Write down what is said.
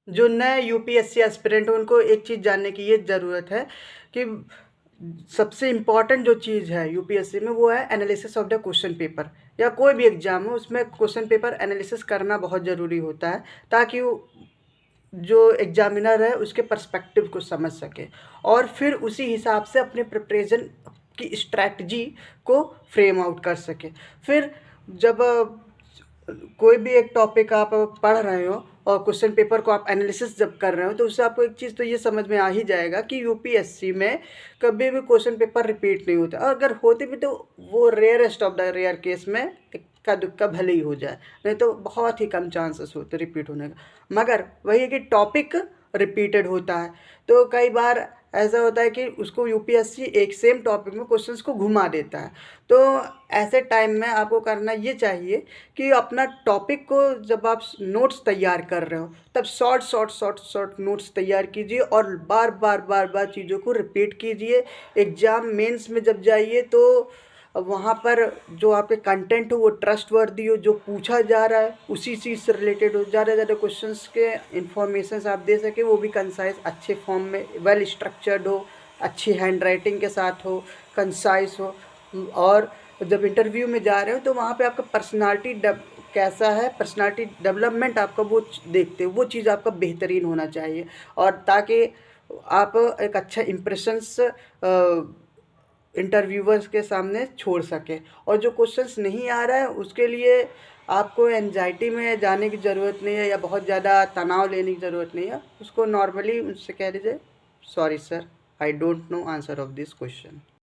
जो नए UPSC aspirant हैं उनको एक चीज़ जानने की ये ज़रूरत है कि सबसे इम्पोर्टेंट जो चीज़ है यूपीएससी में वो है analysis of the question paper. या कोई भी एग्ज़ाम हो उसमें क्वेश्चन पेपर एनालिसिस करना बहुत ज़रूरी होता है, ताकि वो जो एग्ज़ामिनर है उसके पर्सपेक्टिव को समझ सके और फिर उसी हिसाब से अपने प्रिपरेशन की स्ट्रैटेजी को फ्रेम आउट कर सके। फिर जब कोई भी एक टॉपिक आप पढ़ रहे हो और क्वेश्चन पेपर को आप एनालिसिस जब कर रहे हो, तो उससे आपको एक चीज़ तो ये समझ में आ ही जाएगा कि यूपीएससी में कभी भी क्वेश्चन पेपर रिपीट नहीं होता, और अगर होते भी तो वो rarest of the rare case में इक्का दुक्का भले ही हो जाए, नहीं तो बहुत ही कम चांसेस होते रिपीट होने का। मगर वही है कि टॉपिक रिपीटेड होता है, तो कई बार ऐसा होता है कि उसको यूपीएससी एक सेम टॉपिक में क्वेश्चंस को घुमा देता है। तो ऐसे टाइम में आपको करना ये चाहिए कि अपना टॉपिक को जब आप नोट्स तैयार कर रहे हो तब शॉर्ट नोट्स तैयार कीजिए और बार बार चीज़ों को रिपीट कीजिए। एग्ज़ाम मेंस में जब जाइए तो वहाँ पर जो आपके कंटेंट हो वो ट्रस्टवर्दी हो, जो पूछा जा रहा है उसी चीज़ से रिलेटेड हो, ज़्यादा ज़्यादा क्वेश्चंस के इंफॉर्मेशंस आप दे सकें, वो भी कंसाइज अच्छे फॉर्म में, वेल स्ट्रक्चर्ड हो, अच्छी हैंड राइटिंग के साथ हो, कंसाइज हो। और जब इंटरव्यू में जा रहे हो तो वहाँ पे आपका पर्सनालिटी कैसा है, पर्सनालिटी डेवलपमेंट आपका वो देखते हो, वो चीज़ आपका बेहतरीन होना चाहिए, और ताकि आप एक अच्छा इम्प्रेशंस इंटरव्यूवर्स के सामने छोड़ सकें। और जो क्वेश्चंस नहीं आ रहा है उसके लिए आपको एंजाइटी में जाने की ज़रूरत नहीं है या बहुत ज़्यादा तनाव लेने की ज़रूरत नहीं है, उसको नॉर्मली उनसे कह दीजिए, sorry sir, I don't know answer of this question.